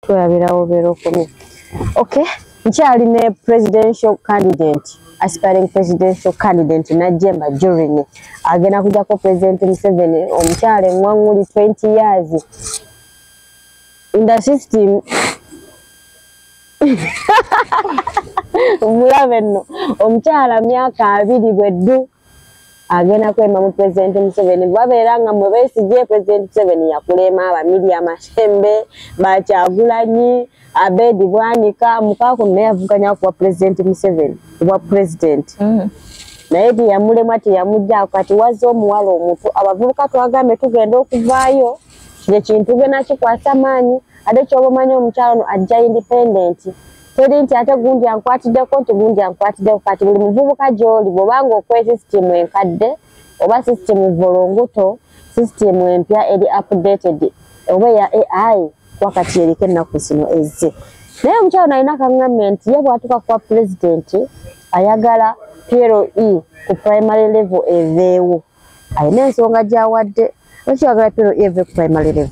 Twabirawo bero kumi. Okay. Nkyali ne presidential candidate, aspiring presidential candidate Najjemba Jurini. Agenda kuja ko President Museveni omukyale mwanguli 20 years. In the system Mulaveno omukyala myaka 2 bweddu agenda kwema mu President Museveni babeeranga mwe besigye President Museveni yakulema abamili amashembe Bakyagulanyi Abedi Bwanika mukako meyavuganya kwa President Museveni wa president naye yamulema ati yamujja kati wazo omuwala omuntu abavubuka twagambe tugenda okuvaayo kile kintu gena kikwasa maanyi ate kyobomanyi omukyala no ajja independent teri nti ate gundi ankwatiddeko nti gundi ankwatiddeko kati buli muvubuka gy'oli bw'obanga okwe system enkadde oba system volongoto system empya eri updated oba ya AI wakati eriko ennaku zino ezze naye omukyala alina kaŋŋamenti ye bw'atuuka kwa president ayagala PLE ku primary level eveewo alina ensonga gy'awadde okyagala PLE eve ku primary level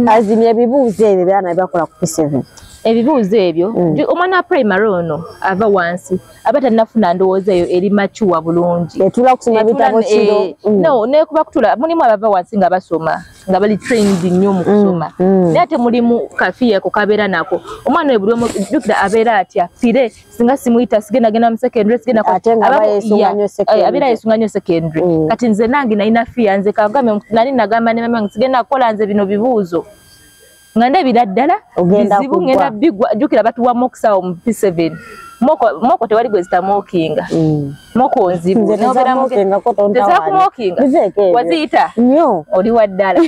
azimya ebibuuzo ebyo byana byakola ku P7 ebibuuzo ebyo omwana primary ono ava wansi abata nafuna ndowooza eyo eri machuwa bulungi etula kusoma bitabo kiro no ne kuba kutula mulimu abava wansi nga basoma nga bali trained nnyo mu kusoma naye ate mulimu kafiya ko kabeera nako omwana oyo buli omujjukira abeera atya fire singa simuyita sigenda mu secondary sigenda abeera yesunga nnyo secondary kati nze nange nalina fiya nze kagambe nali nagamba ne mama sigenda kukola nze bino bibuuzo nganda biraddala bizibu ngenda bigwa jukira batuwa moksawo mu P7 moko tewali gwezita mokinga moko nzibu nobera mokinga ko mokinga wazita nyo oli waddala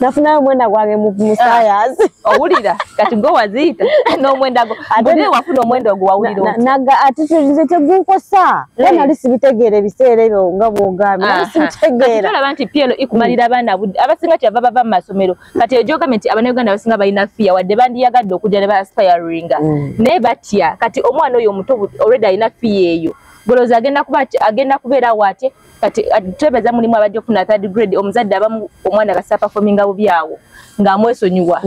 nafuna mwenda gwange mu science owulira kati go wazita no mwenda go ate wafuna omwenda go wawulira naga atitude tegunkosa lena lisibitegere biseere ebyo nga bwogambe lisibitegera atola banti PLE ikumalira abana abasinga kyava bava mu masomero kati ejo government abanayuganda basinga balina fiya wadde bandi yagadde okujja ne ba aspiring ne batya kati omwana oyo omuto already alina fiya eyo boloza agenda kubeera wate kati twebeza mulimu abajja okufuna 3rd grade omuzadde abamu omwana akasa performinga bubyawo ng'amwesonyiwa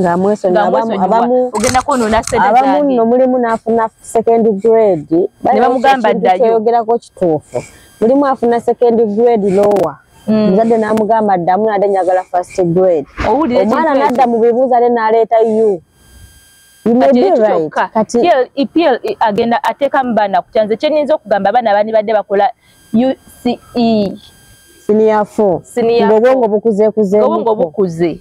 abamu ogenda kwonoona ssente zange abamu nno mulimu n'afuna 2nd grade ne bamugamba ddayo kyogerako kituufu mulimu afuna 2nd grade lower omuzadde n'amugamba ddamu nadde njagala 1st grade omwana n'adda mu bibuuzo ate n'aleeta you may be right kati PLE agenda ateekamu baana kutyanze kyenyinza okugamba abaana bani badde bakola UCE senior 4 ngobongo bukuze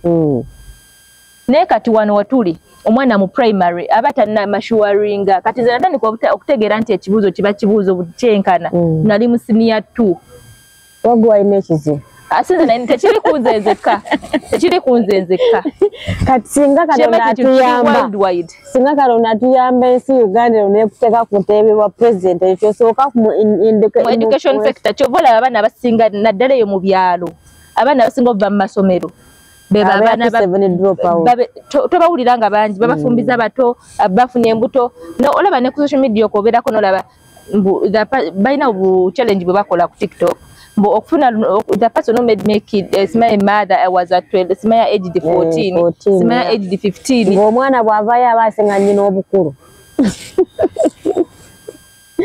naye kati wano watuli omwana mu primary abata na mashuwaringa kati nze natandika okutegeera nti ekibuuzo kiba kibuuzo kyenkana nali mu senior 2 wagwa ine ekizibu asinze na tekiri kunzenzeka kati singa kalona tuyamba ensi Uganda nekuteka ku ntebe wa president ekyo soka mu education sector kyobola abana abasinga naddala eyo mu byalo abana abasinga okuva mu masomero beba abana tobawuliranga bangi babafumbiza bato bafunye embuto olaba ne ku social media okobeerako nolaba balina obu challenge bwe bakola ku TikTok the person who made me kid is my mother. I was at 12, it's my aged 14, it's my aged 15. Omwana bwavayo abasinga nyina obukulu.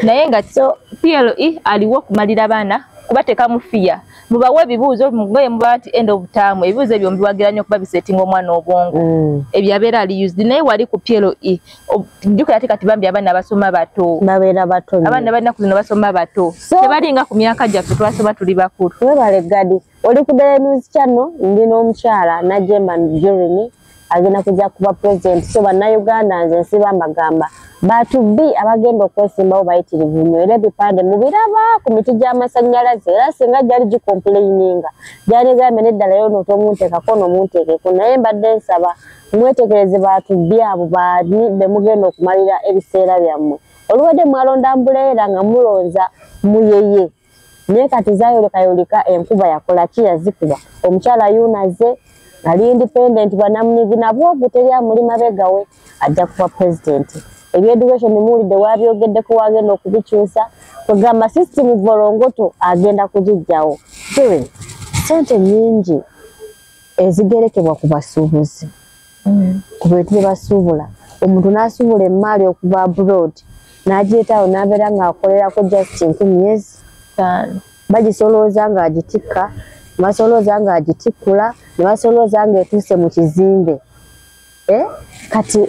Naye nga so PLE aliwo kumalira baana kubateeka mu fiya mubawe ebibuuzo mugoye muba nti end of term ebibuuzo ebyo mbiwagira nnyo kuba bisettinga omwana obwongo ebyo abeera ali used naye wali ku PLE jjukira ate kati bambi abaana basoma bato babeera bato abaana balina kuzino basoma bato tebalinga ku myaka gyaffe twasoma tuli bakulu webale gadi oli ku Daily News Channel ndina omukyala Najjemba Jurini agenda kujja kuba president so bannayuganda nze nsiba mbagamba batubi abagenda okwesimbawo bayitirivu nnyo era ebipande mubiraba ku miti gy'amasannyalaze era singa gyali gicomplaininga gyali gambe neddala yo notomunteekako nomunteekeko naye mbadde nsaba mwetegereze batubi abo be mugenda okumalira ebiseera byammwe oluwadde mwalonda mbuleera nga mulonza muyeye naye kati zayolekayoleka enkuba yakola ki yazikuba omukyala yunaze ali independent banamunyizi nabwo guteri muri mabegawe ajja kuba president education mulide wabyogeddeko wagenda okubikyusa kugamba system volongoto agenda kujijjawo sente nyingi ezigerekebwa ku basuubuzi kuba tebasuubula omuntu n'asuubula emaali okuva abroad n'agyetaawo n'abeera ng'akolerako just 10 bagisolooza ng'agitikka basolooza ng'agitikkula ne basolooza ng'etuuse mu kizimbe kati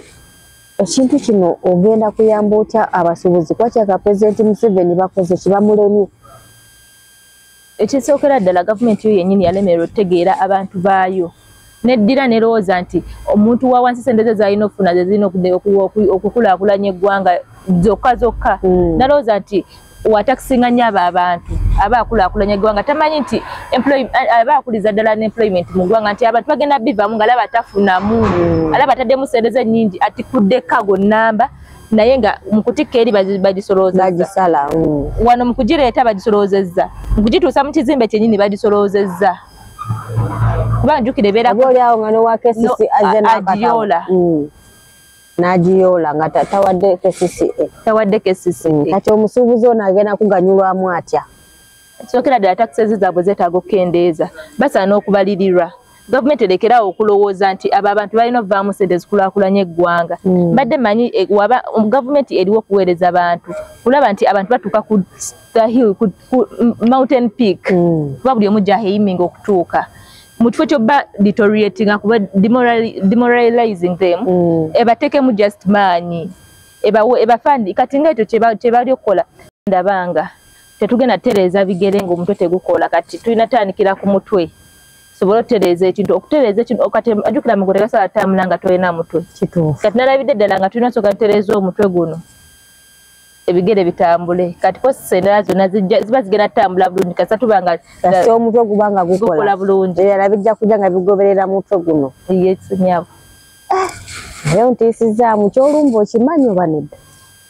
ekintu kino ogenda kuyamba otya abasuubuzi kwakyaka Pulezidenti Museveni bakoze kibamulemye ekisookera ddala gavumenti yo yennyini yalemererwa okutegeera abantu baayo neddira nerowooza nti omuntu wa wansi sente ze zalina okufuna ze zirina okukulaakulanya eggwanga zokka nalowooza nti watakisinga nnyo abo abantu aba akulaakulanya eggwanga tamanyi nti aba akuliza ddala n'employment mu ggwanga nti abantu bagenda bivaamu nga alaba tafunamu alaba ataddemu sente ze nnyingi atikkudde kago nnamba naye nga mu kutikka eri bagisoloozezza wano mu kugireeta bagisoloozezza mu kugituusa mu kizimbe kyennyini bagisoloozezza kuba njukira ebeeraoliawo nga nowakesisi agiyoola n'agiyoola nga tawadde KCCA kati omusuubuzi ono agenda kuganyulwamu atya sookera ddala takisezi zaabwe zeetaaga okukendeeza basaana okubalirirwa gavumenti erekerawo okulowooza nti abo abantu balina okuvaamu sente zikulaakulanya eggwanga badde manyi waba gavumenti eriwo okuweereza abantu kulaba nti abantu batuuka ku mountain peak kuba buli omu gy'ayiminga okutuuka mu kifo ky'obba deteriorating kuba demoralizing them ebateekemu just maanyi ebafandi kati nga ekyo kyebali okukola ndabanga tetugenda kutereeza bigere ng'omutwe tegukola kati tulina tandikira ku mutwe sobola okutereeza ekintu okutereeza ekintu kati ajukira mugore gasala tamula nga tolina mutwe kati nalabidde ddala nga tulina soka tutereeza omutwe guno ebigere bitambule kati posisendera zonna ziba zigenda tutambula bulungi kasa tubanga kasi omutwe gubanga gukola bulungi era bijja kujja nga bigoberera mutwe guno nyabo naye ontiisizaamu kyolumba okimanyi oba nedda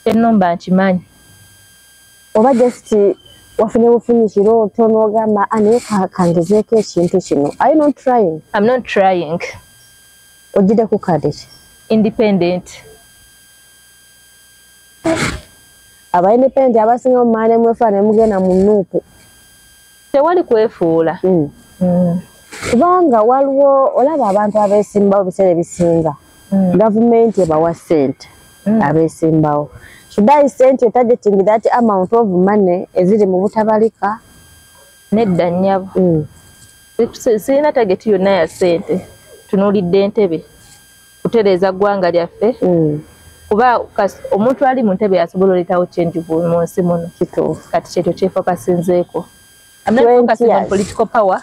ennomba nkimanyi oba just wafunye bufunyikiro otono ogamba naye kangezeeko ekintu kino are you not trying? I'm not trying. Ojjide ku kade ki? Independent. Aba independent abasinga mu maane mwefa ne mugenda mu nuupu tewali kwefuula kubanga waliwo olaba abantu abeesimbawo biseera ebisinga gavumenti ebawa ssente abeesimbawo should I send you targeting that amount of money eziri mu butabalika nedda nnyabo sirina target yonna ya ssente tunuulidde entebe kutereeza ggwanga lyaffe kuba omuntu ali mu ntebe yasobola oleetawo change mu nsi muno kati kyekyo kyefokasinzeeko I'm not focusing on political power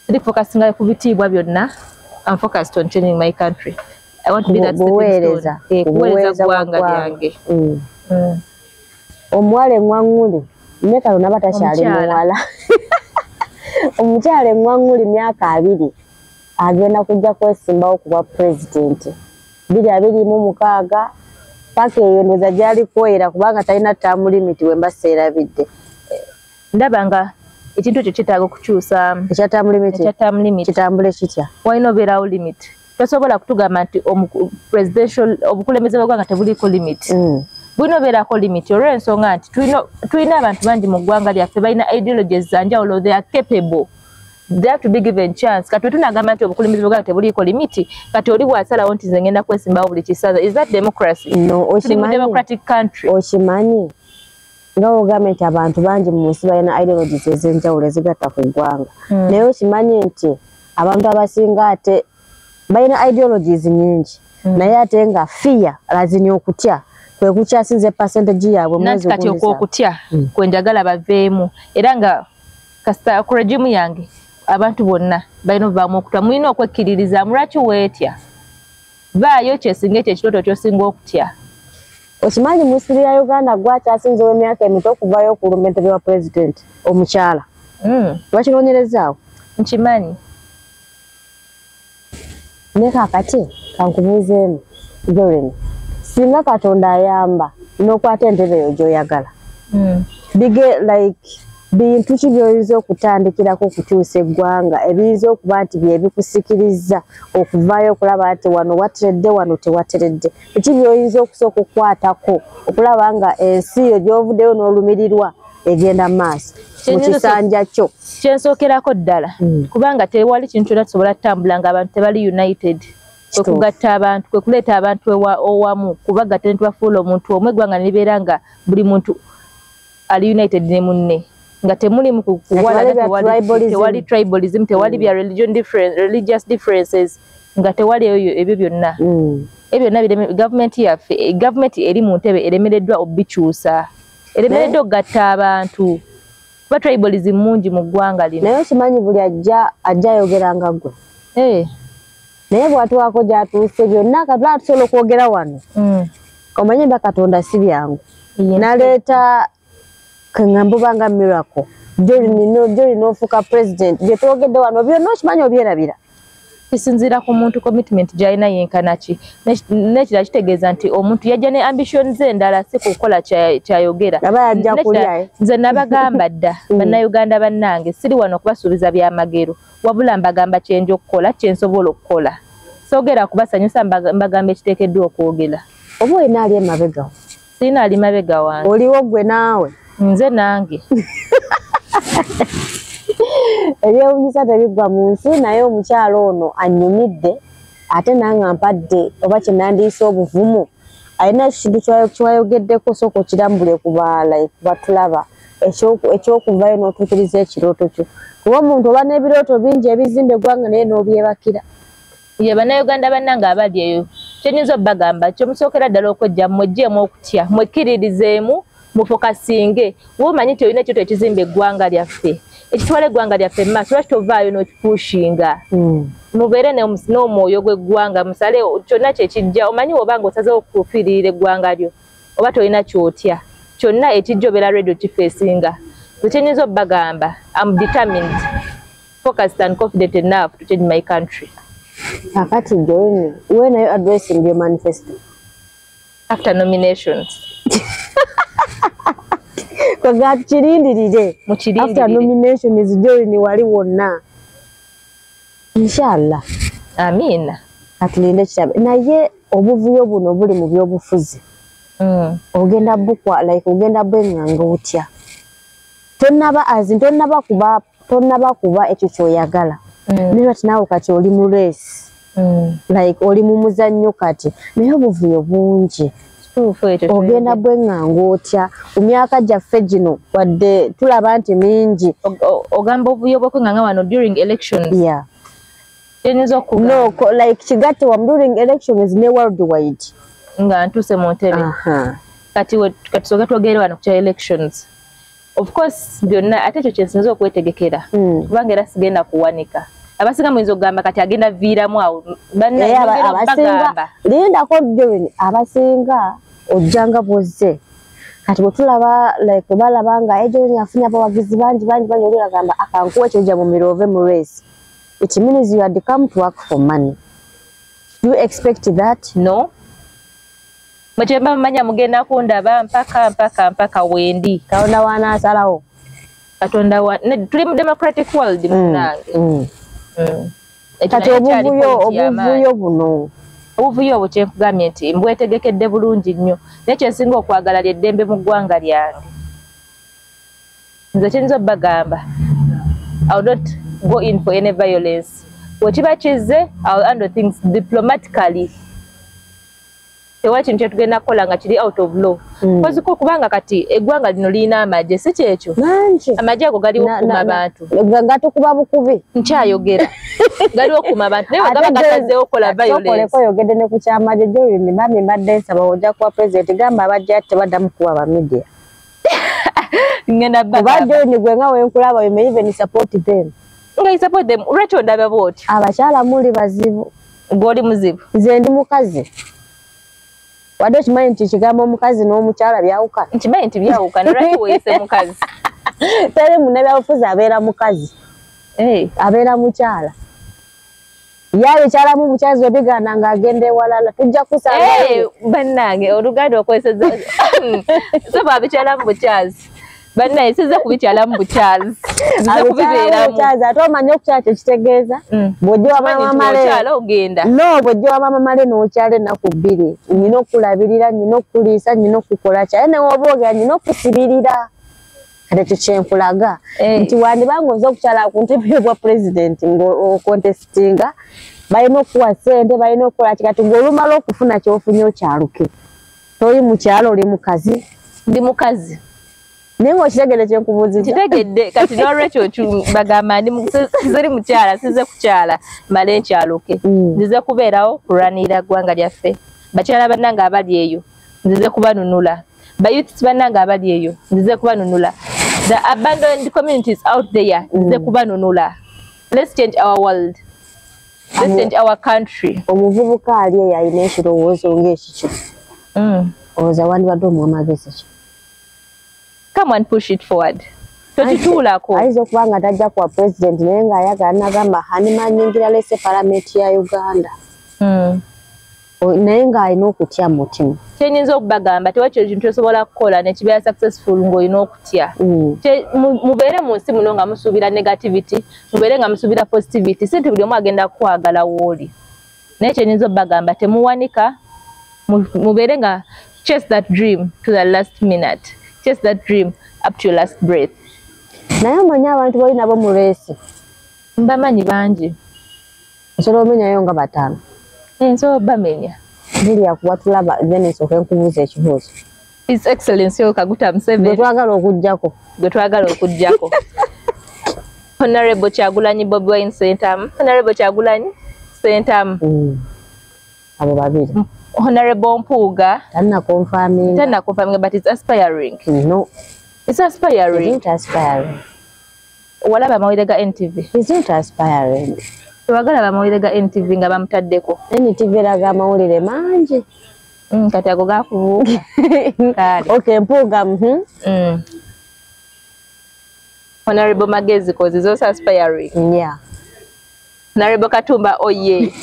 siri focusinga ku bitiibwa byonna I'm focused on changing my country. I want to be that kuweereza ggwanga lyange omuwala eŋŋwaŋŋuli mmeka lona batakyali muwala omukyala eŋŋwaŋŋuli myaka 2 agenda kujja kwesimbawo kuba pulezidenti 2026 paka eyo ndoza gyali kwera kubanga talina term limit wemba seerabidde ndaba nga ekintu ekyo kyetaaga okukyusa ekya term limit kitambule kitya walina obeerawo limit tosobola kutugamba nti obukulembeze bw'eggwanga tebuliiko limit bulina obeerako limit olw'ensonga nti tulina abantu bangi mu ggwanga lyaffe balina ideologies za njawulo they are capable. They have to be given chance. Kati tunagamba nti obukulembeze bw'eggwanga tebuliiko limiti kati oli bw'asalawo nti nze ngenda kwesimbawo buli kisaza. Is that democracy? No, tuli mu democratic country. Okimanyi nga ogambye nti abantu bangi mu nsi balina ideologies ez'enjawulo ezigatta ku ggwanga naye okimanyi nti abantu abasinga ate balina ideologies nyingi naye ate nga fear lazini okutya kwe kukyasinze percentage yaabwe mwezi kati okutya kwenjagala baveemu era nga kasita ku regime yange abantu bonna balina obuvaamu okutya mulina okwekkiririza lwaki weetya vaayo kyesinga ekyo ekirooto ky'osinga okutya. Okimanyi mu nsiri ya Uganda gwakyasinze w'emyaka emito okuvaayo ku lumentebe wa pulezidenti omukyala lwakinoonyerezaawo nkimanyi ne kaakati kankubuuzeemu Doreen singa Katonda ayamba n'okwata entebe eyo gy'oyagala bige like bintu ki by'oyinza okutandikirako okukyusa eggwanga ebiyinza okuba nti byebikusikiriza okuvaayo okulaba nti wano wateredde wano tewateredde eki by'oyinza okusooka okukwatako okulaba nga ensi yo gy'ovuddeyo n'olumirirwa egenda maaso mu kisanja kyo kyensookerako ddala kubanga tewali kintu kyonna tusobola tutambula nga abantu tebali united kugatta abantu kwe kuleta abantu owamu kubagatta ne tubafuula omuntu omwe eggwanga ne libeera nga buli muntu ali united ne munne nga temuli mu tewali tribalism tewali bya religious differences nga tewali ebyo byonna ebyo byonna gavumenti eri mu ntebe eremereddwa obikyusa eremereddwa okugatta abantu kuba tribalism mungi mu ggwanga lino naye okimanyi buli ajja ayogeranga gwe naye bwatuwaako gyatuuse byonna katula tusobola okwogera wano omanye mba Katonda si byangu naleeta kaŋŋamba obanga miracle gyoli n'ofuuka president bye twogedde wano byonna okimanyi obyerabira kisinziira ku muntu commitment gy'alina yenkana ki nekira kitegeeza nti omuntu yajja ne ambition ze endala si kukola kyayogera nze nabagamba dda bannayuganda bannange siri wano okubasuubiza byamagero wabula mbagamba kyenja okukola kyensobola okukola soogera kubasanyusa mbagamba ekiteekeddwa okwogera oba olina ali emabegawo sirina ali mabega wange oliwo gwe naawe nze nange ebyewunyisa tebiggwa mu nsi naye omukyalo ono annyumidde ate nange mpadde oba kyenandiisa obuvumu alina ekintu kyewayogeddeko sooka okirambule kubatulaba ekyokuvayo n'otuukiriza ekirooto kyo kuba omuntu oba n'ebirooto bingi ebizimba eggwanga naye n'obyebakira ye bannayuganda bannange abali eyo kyenyinza obbagamba kyomusookera ddala okwejja mweggyemu okutya mwekiririzeemu mufokasinge womanyi nti olina ekyoto ekizimba eggwanga lyaffe ekitwala eggwanga lyaffe mumaaso lwaki tovaayo n'okipushinga mubeere n'omwoyo gw'eggwanga musale kyonna kyekijja omanyi obanga osazeewo okufiiririra eggwanga lyo oba tolina kyotya kyonna ekijja obeera ready okifeesinga ekyenyinza obbagamba am determined focused and confident enough to change my country. Kakati Joyini, when are you addressing your manifesto? After nominations. After nomination is Joyini wali wonna. Inshallah. Amina. Katulinde kitabe. Naye obuvuyo buno buli mu byobufuzi. Ogenda bukwa like ogenda bwenganga otya. Tonnaba kuba ekyo kyoyagala. Nira tinawo kati oli mu race. Like oli mu muzannyo kati. Naye obuvuyo bungi. Ogenda bwenganga otya. Ku myaka gyaffe gino wadde tulaba nti mingi. Ogamba obuvuyo bw'okwenganga wano during elections. Yeah. No, like kigatte wam during elections ne worldwide. Nga ntuse mu ntebe. Kati soga twogere wano ku elections. Of course, byonna ate ekyo kyensinza okwetegekera. Kubanga era sigenda kuwanika. Abasinga muyinza okugamba kati agenda viiramu awo. Abasinga lindako Joyini abasinga ojjanga bwozze. Kati bwe tulaba like balaba nga Joyini afunye abawagizi bangi oli agamba akankuwa ekyoja mu mirove mu race. It means you had come to work for money. You expect that? No. Mchemba manya mugenda kundaba mpaka wendi. Katonda wana asalawo. Katonda wana tuli mu democratic world munange. Kati obuvuyo buno. Obuvuyo obwo kyenkugamye nti mbwetegekedde bulungi nnyo. Nekyo nsinga okwagala ly'eddembe mu ggwanga lyange. Nze kyenyiza obbagamba. I would not go in for any violence. Wekiba kizze, I will handle things diplomatically. Tewali kintu kyetugenda kukola nga kiri out of law. Koziko kubanga kati eggwanga lino lirina amagye si kyekyo. Amagye ago galiwo okukuma abantu. Gatukuba bukubi. Nkyayogera. Galiwo okukuma abantu. Naye bagaba gasazeewo okukola violence. Sokoleko oyogedde ne ku kyamagye Joyini bambi mbadde nsaba ojja kuwa president gamba abajja tebaddamu kuwa ba media. Ngenda bagamba. Ba Joyini gwe nga wenkulaba you may even support them. Nga support them. Lwaki ondaba bw'oti? Abakyala muli bazibu. Gw'oli muzibu. Nze ndi mukazi. Wadde okimanyi nti kigambo omukazi n'omukyala byawukana? Nkimanyi nti byawukana, lwaki weeyise mukazi? Teri munnabyabufuzi abeera mukazi. Abeera mukyala. Yabikyalamu mukyala bigana ng'agenda ewalala tujja kusanga. Bannange oluganda okweseza. So babikyalamu bukyazi. Bannaye sizza kubikyalamu bukyazi. Sizza kubibeeramu. Ate omanyi okukyala kyekitegeeza? Bw'ojja wa maama male. Ogenda. No, bw'ojja wa maama male n'okyala ennaku bbiri. Nnyina okulabirira, nnyina okuliisa, nnyina okukola ki. Ate ne bw'oba ogera nnyina okusibirira. Kati ekyo kyenkulaga. Nti wandibanga oza okukyala ku ntebe y'obwa pulezidenti ng'okontesitinga balina okuwa ssente balina okukola kikati ng'olumala okufuna kyofunye okyaluke toyi mukyalo oli mukazi ndi mukazi naye ng'okitegedde kyenkubuuziza kitegedde kati n'olwekyo bagamba sizeri mukyala size kukyala male nkyaluke nzize kubeerawo kulwanirira ggwanga lyaffe bakyala bannange abali eyo nzize kubanunula bayouths bannange abali eyo nzize kubanunula the abandoned communities out there nzize kubanunula. Let's change our world. Let's change our country. Omuvubuka ali eyo alina ekirowoozo ng'ekikyo olowooza wandibadde omuwamagezi ki? Come and push it forward. Tokituulako. Ayinza okuba nga tajja kuwa president naye ng'ayagala n'agamba hanima nnyingira lese palamenti ya Uganda. Naye ng'alina okutya mu mutima. Kyenyinza okubagamba tewakyo ekintu osobola kukola ne kibeera successful ng'olina okutya. Mubeere mu nsi muno nga musuubira negativity, mubeere nga musuubira positivity, si nti buli omu agenda kukwagala w'oli. Naye kyenyinza okubagamba temuwanika, mubeere nga chase that dream to the last minute. Chase that dream up to your last breath. Naye omanyi abantu bali nabo mu leesi? Mbamanyi bangi. Osobola omenyayo nga bataano? Nsobola bamenya. Julia kuba tulaba then nsooke nkubuuza ekibuuzo. His Excellency Kaguta Museveni. Gwe twagala okuggyako. Gwe twagala okuggyako. Honorable Kyagulanyi Bobi Wine Sentamu. Honorable Kyagulanyi Sentamu. Abo babiri. Honorable Mpuuga. Tanna confirming, but it's aspiring. No. It's aspiring. It's not aspiring. Walaba amawulire ga NTV. It's not aspiring. Twagala amawulire ga NTV nga bamutaddeko. NTV eraga amawulire mangi. Kati ago gakubuuka. Okay, Mpuuga. Honorable Magezi cause is also aspiring. Yeah. Honorable Katumba oye.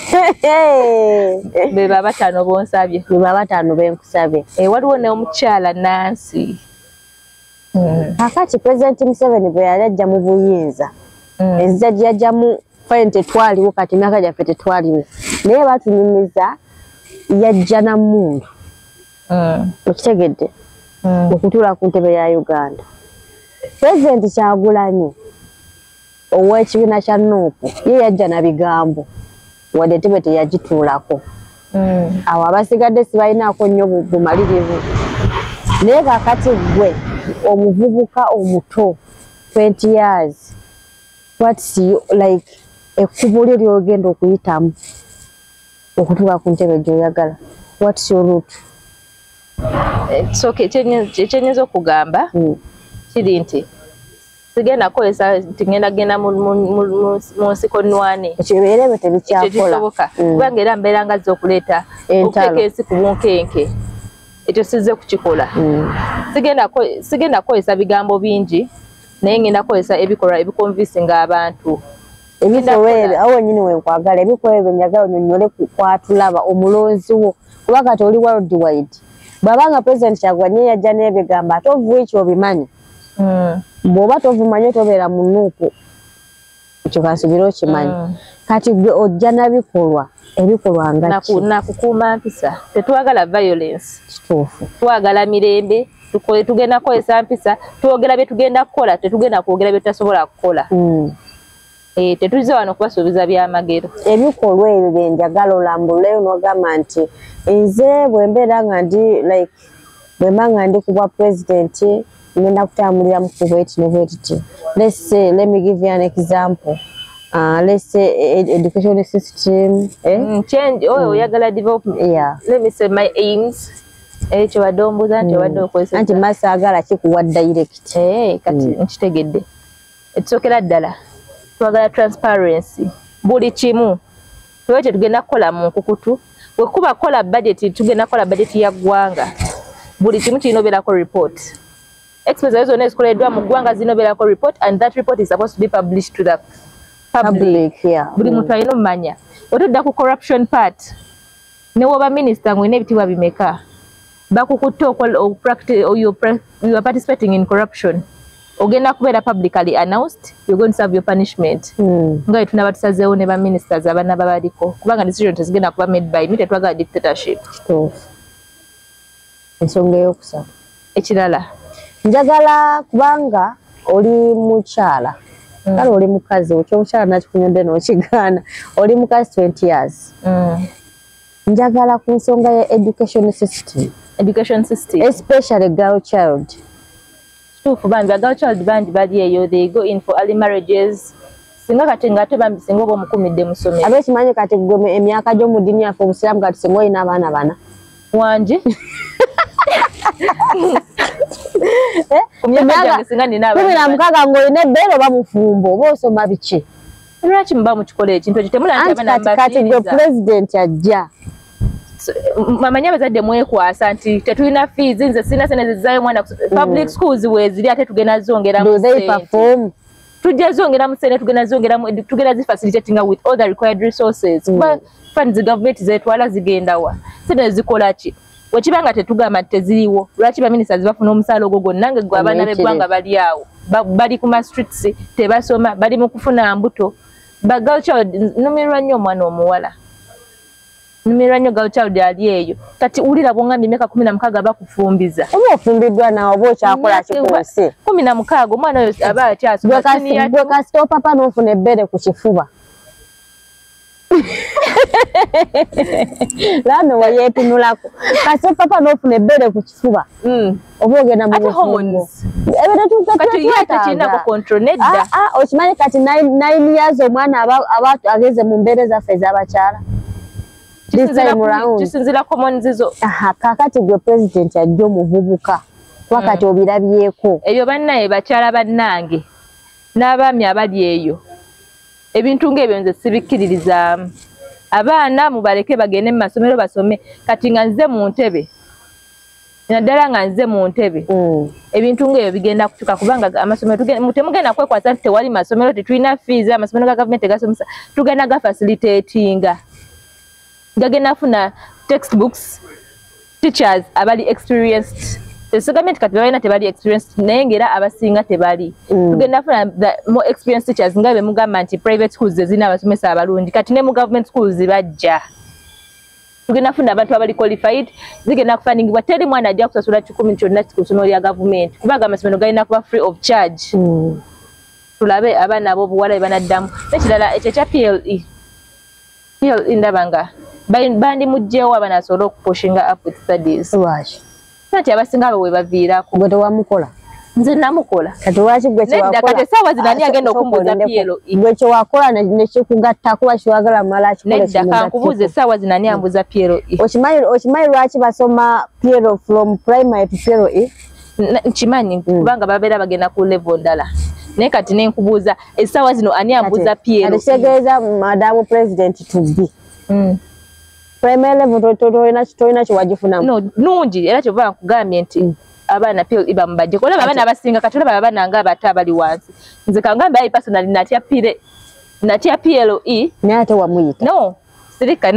Beba batano bonsabye. Beba batano benkusabye. Waliwo ne omukyala Nancy. Kakati President Museveni bwe yali ajja mu buyinza. Enzija gye yajja mu fente twaliwo kati myaka gyaffe tetwaliwo. Naye batunyumiza yajja na mmundu. Okitegedde? Okutuula ku ntebe ya Uganda. President Kyagulanyi ow'ekibiina kya Nuupu ye yajja na bigambo wadde ntebe teyagituulako. Awo abasigadde sibalinaako nnyo bumalirivu. Naye kakati gwe omuvubuka omuto 20 years what's you like ekkubo lyo ly'ogenda okuyitamu okutuuka ku ntebe gy'oyagala, what's your route? Ekyenyinza okugamba kiri nti sigenda kozesa tingenda mu nsiko nnwane ekibeera ebyo tebikyakola kubanga era mbeera nga zza okuleeta okuteeka ensi ku bunkenke ekyo sizze kukikola. Sigenda kozesa bigambo bingi naye ngenda kozesa ebikolwa ebikonvinsinga abantu. Ebikolwa ebyo awo nyini wenkwagala ebikolwa ebyo njagala onyonyole kwatulaba omulonzi wo kuba kati oli worldwide. Bw'abanga President Kyagulanyi yajja n'ebigamba ate ovuiki obimanyi. Bw'oba tovumanyi tobeera mu Nuupu ekyo kansubira okimanyi. Kati gwe ojja nabikolwa ebikolwa nga ki? Nakukuuma mpisa. Tetwagala violence. Kituufu. Twagala mirembe. Tugenda kukozesa mpisa. Twogera bye tugenda kukola tetugenda kwogera bye tutasobola kukola. Tetuzze wano kubasuubiza byamagero. Ebikolwa ebyo bye njagala olambuleyo n'ogamba nti nze bwe mbeera nga ndi like bwe mba nga ndi ku bwa president ngenda kutambulira mu kubweti ne bwetiti. Let's say, let me give you an example. Let's say education system. Change. Oyagala development. Yeah. Let me say my aims. Ekyo wadde ombuuza nti wadde okozesa. Anti masaagala kikuwa direct. Kati nkitegedde. Ekisookera ddala. Twagala transparency. Buli kimu. Twekyo tugenda kukola mu nkukutu. Bwe kuba kola budget tugenda kukola budget ya ggwanga. Buli kimu kirina obeerako report. Expenses zonna ezikoleddwa mu ggwanga zirina obeerako report and that report is supposed to be published to the public. Yeah. Buli muntu alina omumanya. Otodda ku corruption part. Ne woba minister ng'olina ebitibwa bimeka. Bakukutte you are participating in corruption. Ogenda kubeera publicly announced, you're going to serve your punishment. Nga tunaba tusazeewo ne ba ministers abana babaliko kubanga decision tezigenda kuba made by me tetwagala dictatorship. Ensonga ey'okusatu. Ekirala njagala kubanga oli mukyala kale oli mukazi okyomukyala nakikunyonde n'okigaana oli mukazi 20 years njagala ku nsonga ya education system especially girl child tuufu bambi girl child bangi bali eyo they go in for early marriages singa kati ngate bambi singa oba omukumidde mu ssomero abekimanyi kati gwe emyaka gy'omu ddiini yaffe obusiraamu kati singa olina abaana bana wangi mukaga ng'olina ebbeere oba mufumbo oba osoma biki lwaki muba mukikola ekintu ekyo kati gwe pulezidenti ajja amanyi abazadde mwekwasa nti tetulina fees nze sirina sente zizaayo mwana public schools weziri ate tugenda zongeramu tujja zongeramu sente tugenda zifacilitatinga with all the required resources kuba funds government zetwala zigendawa sente zikola ki wekibanga tetugamba teziriwo lwaki baministers bafuna omusaala ogwo gwonna nga abaana b'eggwanga bali awo bali ku ma streets tebasoma bali mu kufuna mbuto ba girl child numirwa nnyo omwana omuwala numirwa nnyo girl child ali eyo kati ulira bwongambye emyaka 16 bakufumbiza oba ofumbiddwa nawe oba okyakola kikunsi 16 omwana oyo aba akyasoma gwe kasita opapa n'ofuna ebbere ku kifuba lano wayetunulako kasi papa n'ofuna ebbere ku kifuba oba ogenda mu bufumbo okimanyi kati 9 years omwana aba ageze mu mbeere zaffe ez'abakyala kakati gwe pulezidenti ajja omuvubuka wakati obirabyeko ebyo bannaye bakyala bannange n'abaami abali eyo ebintu ng'ebyo nze sibikkiririzaamu abaana mubaleke bagende mu masomero basome kati nga nze mu ntebe naddala nga nze mu ntebe ebintu ng'ebyo bigenda kutuka kubanga amasomero temugenda kwekwasa nti tewali masomero tetulina fees amasomero ga gavumenti gasomesa tugenda gafacilitatinga gagenda funa textbooks teachers abali experienced gavumenti kati balina tebali experienced naye ngera abasinga tebali tugenda funa more experienced teachers nga be mugamba nti private schools zezina abasomesa abalungi kati ne mu government schools bajja tugenda funa abantu abali qualified zigenda kufundingibwa teri mwana ajja kusasula 10 kyonna kikusoma lya gavumenti kubaga amasomero galina kuba free of charge tulabe abaana ab'obuwala be banaddamu nekirala ekyo kya PLE ndabanga bandi mujjeewo abaana asobole okupushinga up with studies kati abasinga abo we baviirako gwe tewamukola nze namukola kati lwaki gwe kyewakola kati essaawa zino ani agenda okumbuuza PLE gwe kyewakola nekikugatta kuba kiwagala mala kikole nedda kankubuuza essaawa zino ani ambuuza PLE okimanyi lwaki basoma PLE from primary to PLE nkimanyi kubanga babeera bagenda ku level ndala naye kati nenkubuuza essaawa zino ani ambuuza PLE kati kitegeeza madamu president to be primary level tolina kiwagifunamu no nungi era kyova nkugambye nti abaana PLE bamubajje kolaba abaana abasinga kati olaba abaana nga abato abali wansi nze kangambe ayi personally natya PLE naye ate wamuyita no sirika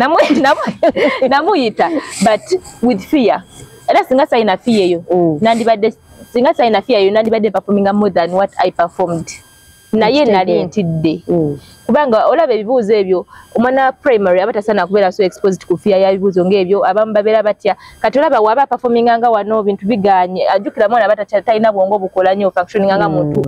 namuyita but with fear era singa sayina fear eyo nandibadde singa sayina fear eyo nandibadde performing more than what I performed naye nali ntidde kubanga olaba ebibuuzo ebyo omwana primary abatasana kubeera so exposed ku fear ya bibuuzo ng'ebyo abamu babeera batya kati olaba waba performing nga wano bintu biganye ajjukira mwana abatalina bwongo bukola nnyo functioning nga muntu